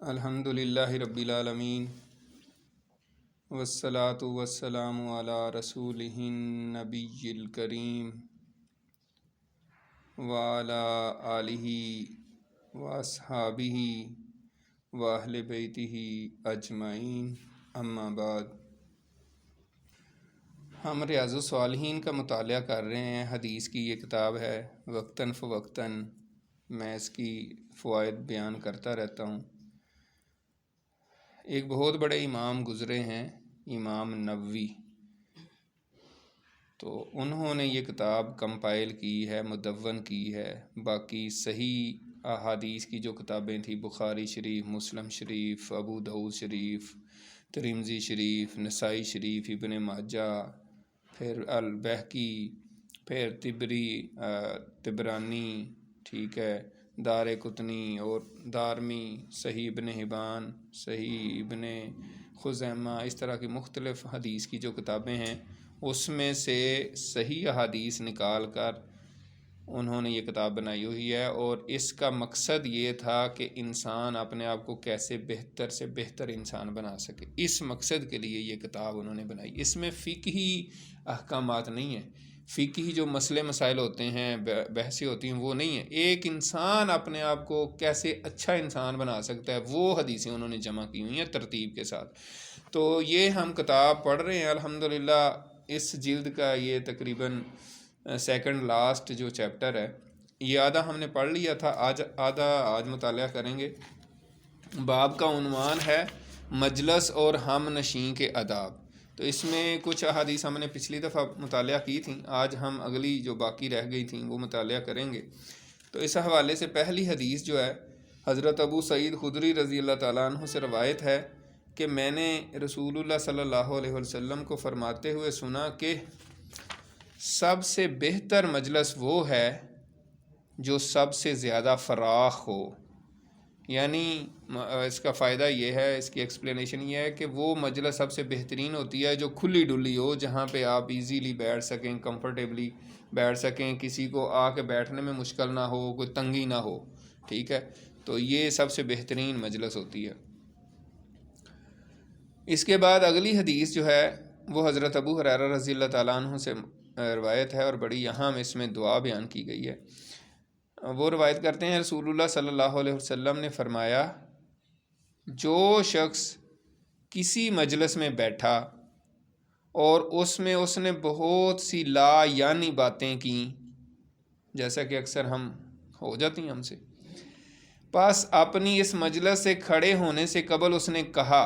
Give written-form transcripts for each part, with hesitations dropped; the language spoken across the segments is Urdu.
الحمد للہ رب العالمین والصلاة والسلام علی رسولہ النبی الکریم وعلی آلہ واصحابہ واہل بیتہ اجمعین، اما بعد۔ ہم ریاض الصالحین کا مطالعہ کر رہے ہیں۔ حدیث کی یہ کتاب ہے، وقتاً فوقتاً میں اس کی فوائد بیان کرتا رہتا ہوں۔ ایک بہت بڑے امام گزرے ہیں، امام نووی، تو انہوں نے یہ کتاب کمپائل کی ہے، مدون کی ہے۔ باقی صحیح احادیث کی جو کتابیں تھیں، بخاری شریف، مسلم شریف، ابو داؤد شریف، ترمذی شریف، نسائی شریف، ابن ماجہ، پھر البیہقی، پھر طبرانی، ٹھیک ہے، دارقطنی اور دارمی، صحیح ابن حبان، صحیح ابن خزیمہ، اس طرح کی مختلف حدیث کی جو کتابیں ہیں اس میں سے صحیح حدیث نکال کر انہوں نے یہ کتاب بنائی ہوئی ہے۔ اور اس کا مقصد یہ تھا کہ انسان اپنے آپ کو کیسے بہتر سے بہتر انسان بنا سکے، اس مقصد کے لیے یہ کتاب انہوں نے بنائی۔ اس میں فقہی احکامات نہیں ہیں، فقہی جو مسئلے مسائل ہوتے ہیں، بحثیں ہوتی ہیں، وہ نہیں ہیں۔ ایک انسان اپنے آپ کو کیسے اچھا انسان بنا سکتا ہے، وہ حدیثیں انہوں نے جمع کی ہوئی ہیں ترتیب کے ساتھ۔ تو یہ ہم کتاب پڑھ رہے ہیں الحمدللہ۔ اس جلد کا یہ تقریباً سیکنڈ لاسٹ جو چیپٹر ہے، یہ آدھا ہم نے پڑھ لیا تھا، آج مطالعہ کریں گے۔ باب کا عنوان ہے مجلس اور ہم نشین کے آداب۔ تو اس میں کچھ احادیث ہم نے پچھلی دفعہ مطالعہ کی تھیں، آج ہم اگلی جو باقی رہ گئی تھیں وہ مطالعہ کریں گے۔ تو اس حوالے سے پہلی حدیث جو ہے، حضرت ابو سعید خدری رضی اللہ تعالیٰ عنہ سے روایت ہے کہ میں نے رسول اللہ صلی اللہ علیہ وسلم کو فرماتے ہوئے سنا کہ سب سے بہتر مجلس وہ ہے جو سب سے زیادہ فراخ ہو۔ یعنی اس کا فائدہ یہ ہے، اس کی ایکسپلینیشن یہ ہے کہ وہ مجلس سب سے بہترین ہوتی ہے جو کھلی ڈلی ہو، جہاں پہ آپ ایزیلی بیٹھ سکیں، کمفرٹیبلی بیٹھ سکیں، کسی کو آ کے بیٹھنے میں مشکل نہ ہو، کوئی تنگی نہ ہو، ٹھیک ہے۔ تو یہ سب سے بہترین مجلس ہوتی ہے۔ اس کے بعد اگلی حدیث جو ہے وہ حضرت ابو ہریرہ رضی اللہ تعالیٰ عنہ سے روایت ہے، اور بڑی اہم اس میں دعا بیان کی گئی ہے۔ وہ روایت کرتے ہیں، رسول اللہ صلی اللہ علیہ وسلم نے فرمایا، جو شخص کسی مجلس میں بیٹھا اور اس نے بہت سی لا یعنی باتیں کیں، جیسا کہ اکثر ہو جاتی ہیں ہم سے، پس اپنی اس مجلس سے کھڑے ہونے سے قبل اس نے کہا،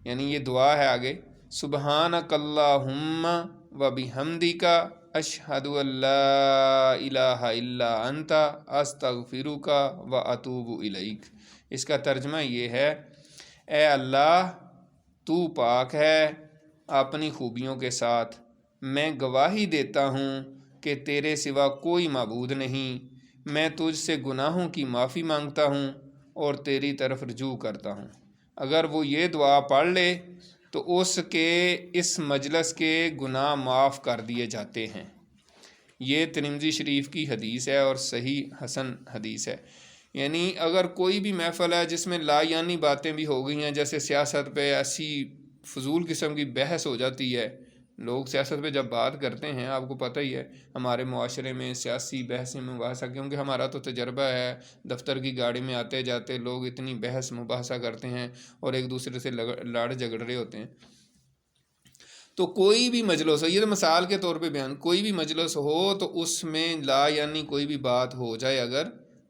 یعنی یہ دعا ہے آگے، سبحانک اللہم و بحمدک اشہد ان لا الہ الا انت استغفرک و اتوب الیک۔ اس کا ترجمہ یہ ہے، اے اللہ تو پاک ہے اپنی خوبیوں کے ساتھ، میں گواہی دیتا ہوں کہ تیرے سوا کوئی معبود نہیں، میں تجھ سے گناہوں کی معافی مانگتا ہوں اور تیری طرف رجوع کرتا ہوں۔ اگر وہ یہ دعا پڑھ لے تو اس مجلس کے گناہ معاف کر دیے جاتے ہیں۔ یہ ترمذی شریف کی حدیث ہے اور صحیح حسن حدیث ہے۔ یعنی اگر کوئی بھی محفل ہے جس میں لا یعنی باتیں بھی ہو گئی ہیں، جیسے سیاست پہ ایسی فضول قسم کی بحث ہو جاتی ہے، لوگ سیاست پہ جب بات کرتے ہیں، آپ کو پتہ ہی ہے ہمارے معاشرے میں سیاسی بحث مباحثہ، کیونکہ ہمارا تو تجربہ ہے، دفتر کی گاڑی میں آتے جاتے لوگ اتنی بحث مباحثہ کرتے ہیں اور ایک دوسرے سے لڑ جھگڑ رہے ہوتے ہیں۔ تو کوئی بھی مجلس ہو، یہ تو مثال کے طور پہ بیان، کوئی بھی مجلس ہو تو اس میں لا یعنی کوئی بھی بات ہو جائے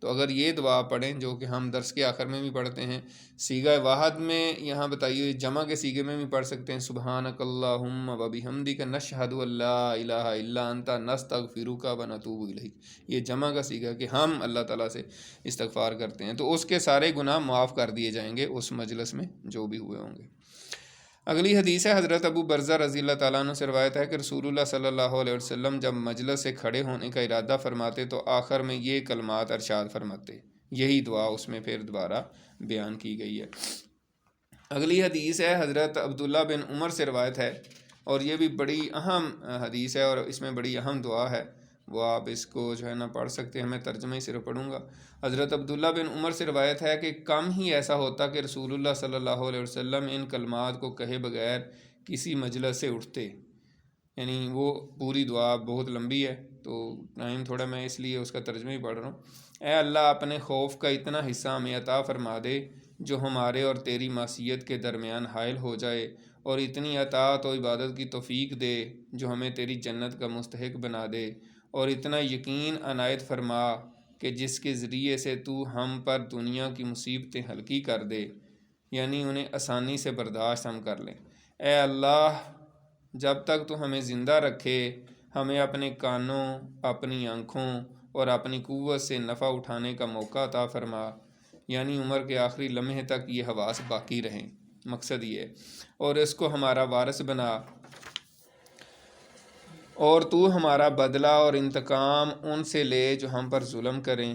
اگر یہ دعا پڑھیں، جو کہ ہم درس کے آخر میں بھی پڑھتے ہیں، صیغہ واحد میں یہاں بتائیے، جمع کے صیغے میں بھی پڑھ سکتے ہیں، سبحانک اللہم و بحمدک نشہد ان لا الہ الا انت نستغفرک و نتوب الیک۔ یہ جمع کا صیغہ کہ ہم اللہ تعالیٰ سے استغفار کرتے ہیں، تو اس کے سارے گناہ معاف کر دیے جائیں گے اس مجلس میں جو بھی ہوئے ہوں گے۔ اگلی حدیث ہے، حضرت ابو برزہ رضی اللہ تعالیٰ عنہ سے روایت ہے کہ رسول اللہ صلی اللہ علیہ وسلم جب مجلس سے کھڑے ہونے کا ارادہ فرماتے تو آخر میں یہ کلمات ارشاد فرماتے، یہی دعا اس میں پھر دوبارہ بیان کی گئی ہے۔ اگلی حدیث ہے، حضرت عبداللہ بن عمر سے روایت ہے، اور یہ بھی بڑی اہم حدیث ہے اور اس میں بڑی اہم دعا ہے۔ وہ آپ اس کو جو ہے نا پڑھ سکتے ہیں، میں ترجمہ ہی صرف پڑھوں گا۔ حضرت عبداللہ بن عمر سے روایت ہے کہ کم ہی ایسا ہوتا کہ رسول اللہ صلی اللہ علیہ وسلم ان کلمات کو کہے بغیر کسی مجلس سے اٹھتے، یعنی وہ پوری دعا بہت لمبی ہے تو ٹائم تھوڑا، میں اس لیے اس کا ترجمہ ہی پڑھ رہا ہوں۔ اے اللہ اپنے خوف کا اتنا حصہ ہمیں عطا فرما دے جو ہمارے اور تیری معصیت کے درمیان حائل ہو جائے، اور اتنی اطاعت و عبادت کی توفیق دے جو ہمیں تیری جنت کا مستحق بنا دے، اور اتنا یقین عنایت فرما کہ جس کے ذریعے سے تو ہم پر دنیا کی مصیبتیں ہلکی کر دے، یعنی انہیں آسانی سے برداشت ہم کر لیں۔ اے اللہ جب تک تو ہمیں زندہ رکھے ہمیں اپنے کانوں، اپنی آنکھوں اور اپنی قوت سے نفع اٹھانے کا موقع عطا فرما، یعنی عمر کے آخری لمحے تک یہ حواس باقی رہیں، مقصد یہ ہے، اور اس کو ہمارا وارث بنا، اور تو ہمارا بدلہ اور انتقام ان سے لے جو ہم پر ظلم کریں،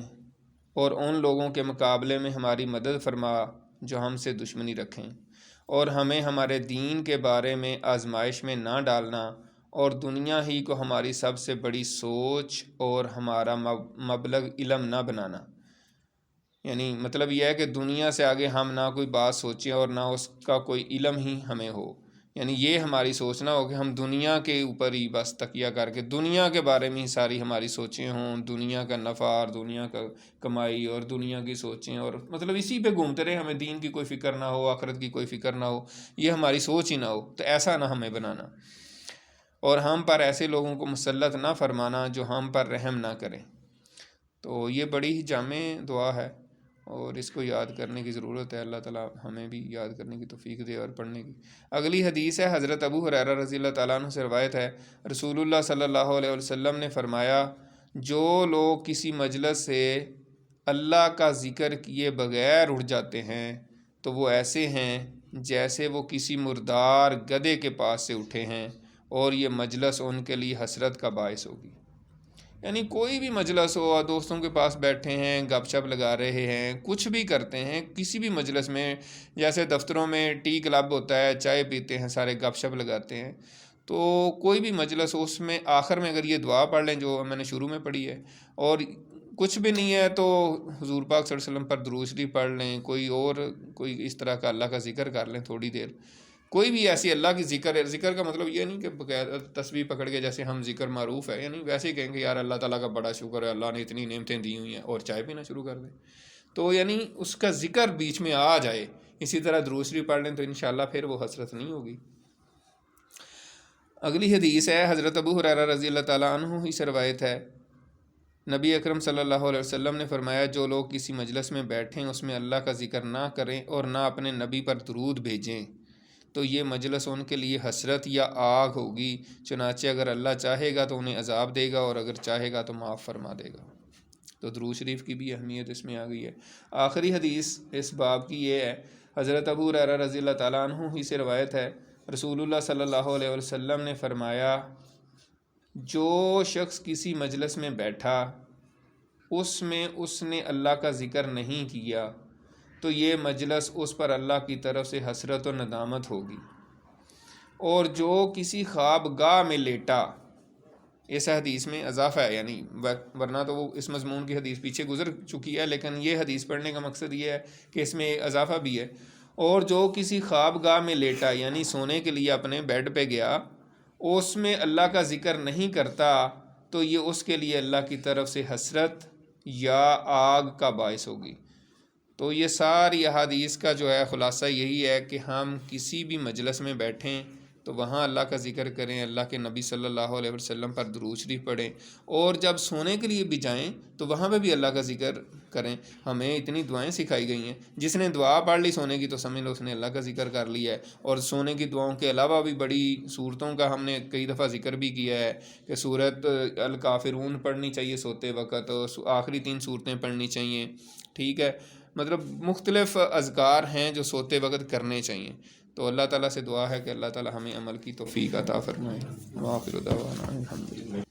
اور ان لوگوں کے مقابلے میں ہماری مدد فرما جو ہم سے دشمنی رکھیں، اور ہمیں ہمارے دین کے بارے میں آزمائش میں نہ ڈالنا، اور دنیا ہی کو ہماری سب سے بڑی سوچ اور ہمارا مبلغ علم نہ بنانا۔ یعنی مطلب یہ ہے کہ دنیا سے آگے ہم نہ کوئی بات سوچیں اور نہ اس کا کوئی علم ہی ہمیں ہو، یعنی یہ ہماری سوچنا ہو کہ ہم دنیا کے اوپر ہی بس تکیہ کر کے دنیا کے بارے میں ہی ساری ہماری سوچیں ہوں، دنیا کا نفع اور دنیا کا کمائی اور دنیا کی سوچیں، اور مطلب اسی پہ گھومتے رہے، ہمیں دین کی کوئی فکر نہ ہو، آخرت کی کوئی فکر نہ ہو، یہ ہماری سوچ ہی نہ ہو، تو ایسا نہ ہمیں بنانا، اور ہم پر ایسے لوگوں کو مسلط نہ فرمانا جو ہم پر رحم نہ کریں۔ تو یہ بڑی ہی جامع دعا ہے اور اس کو یاد کرنے کی ضرورت ہے، اللہ تعالیٰ ہمیں بھی یاد کرنے کی توفیق دے اور پڑھنے کی۔ اگلی حدیث ہے حضرت ابو ہریرہ رضی اللہ تعالیٰ عنہ سے روایت ہے، رسول اللہ صلی اللہ علیہ وسلم نے فرمایا، جو لوگ کسی مجلس سے اللہ کا ذکر کیے بغیر اٹھ جاتے ہیں تو وہ ایسے ہیں جیسے وہ کسی مردار گدھے کے پاس سے اٹھے ہیں، اور یہ مجلس ان کے لیے حسرت کا باعث ہوگی۔ یعنی کوئی بھی مجلس ہو، دوستوں کے پاس بیٹھے ہیں، گپ شپ لگا رہے ہیں، کچھ بھی کرتے ہیں، کسی بھی مجلس میں، جیسے دفتروں میں ٹی کلب ہوتا ہے، چائے پیتے ہیں، سارے گپ شپ لگاتے ہیں، تو کوئی بھی مجلس ہو اس میں آخر میں اگر یہ دعا پڑھ لیں جو میں نے شروع میں پڑھی ہے، اور کچھ بھی نہیں ہے تو حضور پاک صلی اللہ علیہ وسلم پر درود شریف پڑھ لیں، کوئی اس طرح کا اللہ کا ذکر کر لیں تھوڑی دیر، کوئی بھی ایسی اللہ کی ذکر ہے، ذکر کا مطلب یہ نہیں کہ بغیر تسبیح پکڑ کے جیسے ہم ذکر معروف ہے، یعنی ویسے ہی کہیں گے یار اللہ تعالیٰ کا بڑا شکر ہے، اللہ نے اتنی نعمتیں دی ہوئی ہیں، اور چائے پینا شروع کر دیں، تو یعنی اس کا ذکر بیچ میں آ جائے، اسی طرح درود شریف پڑھ لیں تو انشاءاللہ پھر وہ حسرت نہیں ہوگی۔ اگلی حدیث ہے حضرت ابو ہریرہ رضی اللہ تعالیٰ عنہ ہی سے روایت ہے، نبی اکرم صلی اللہ علیہ وسلم نے فرمایا، جو لوگ کسی مجلس میں بیٹھیں اس میں اللہ کا ذکر نہ کریں اور نہ اپنے نبی پر درود بھیجیں تو یہ مجلس ان کے لیے حسرت یا آگ ہوگی، چنانچہ اگر اللہ چاہے گا تو انہیں عذاب دے گا اور اگر چاہے گا تو معاف فرما دے گا۔ تو درود شریف کی بھی اہمیت اس میں آ گئی ہے۔ آخری حدیث اس باب کی یہ ہے، حضرت ابو ہریرہ رضی اللہ تعالیٰ عنہ ہی سے روایت ہے، رسول اللہ صلی اللہ علیہ وسلم نے فرمایا، جو شخص کسی مجلس میں بیٹھا اس میں اس نے اللہ کا ذکر نہیں کیا تو یہ مجلس اس پر اللہ کی طرف سے حسرت و ندامت ہوگی، اور جو کسی خواب گاہ میں لیٹا، اس حدیث میں اضافہ ہے، یعنی ورنہ تو وہ اس مضمون کی حدیث پیچھے گزر چکی ہے، لیکن یہ حدیث پڑھنے کا مقصد یہ ہے کہ اس میں اضافہ بھی ہے، اور جو کسی خواب گاہ میں لیٹا یعنی سونے کے لیے اپنے بیڈ پہ گیا، اس میں اللہ کا ذکر نہیں کرتا تو یہ اس کے لیے اللہ کی طرف سے حسرت یا آگ کا باعث ہوگی۔ تو یہ ساری احادیث کا جو ہے خلاصہ یہی ہے کہ ہم کسی بھی مجلس میں بیٹھیں تو وہاں اللہ کا ذکر کریں، اللہ کے نبی صلی اللہ علیہ وسلم پر درود شریف پڑھیں، اور جب سونے کے لیے بھی جائیں تو وہاں پہ بھی اللہ کا ذکر کریں۔ ہمیں اتنی دعائیں سکھائی گئی ہیں، جس نے دعا پڑھ لی سونے کی تو سمجھ لو اس نے اللہ کا ذکر کر لیا ہے، اور سونے کی دعاؤں کے علاوہ بھی بڑی صورتوں کا ہم نے کئی دفعہ ذکر بھی کیا ہے کہ صورت الکافرون پڑھنی چاہیے سوتے وقت، آخری 3 صورتیں پڑھنی چاہیے، ٹھیک ہے، مطلب مختلف اذکار ہیں جو سوتے وقت کرنے چاہیے۔ تو اللہ تعالیٰ سے دعا ہے کہ اللہ تعالیٰ ہمیں عمل کی توفیق عطا فرمائے۔ وآخر دعوانا الحمدللہ۔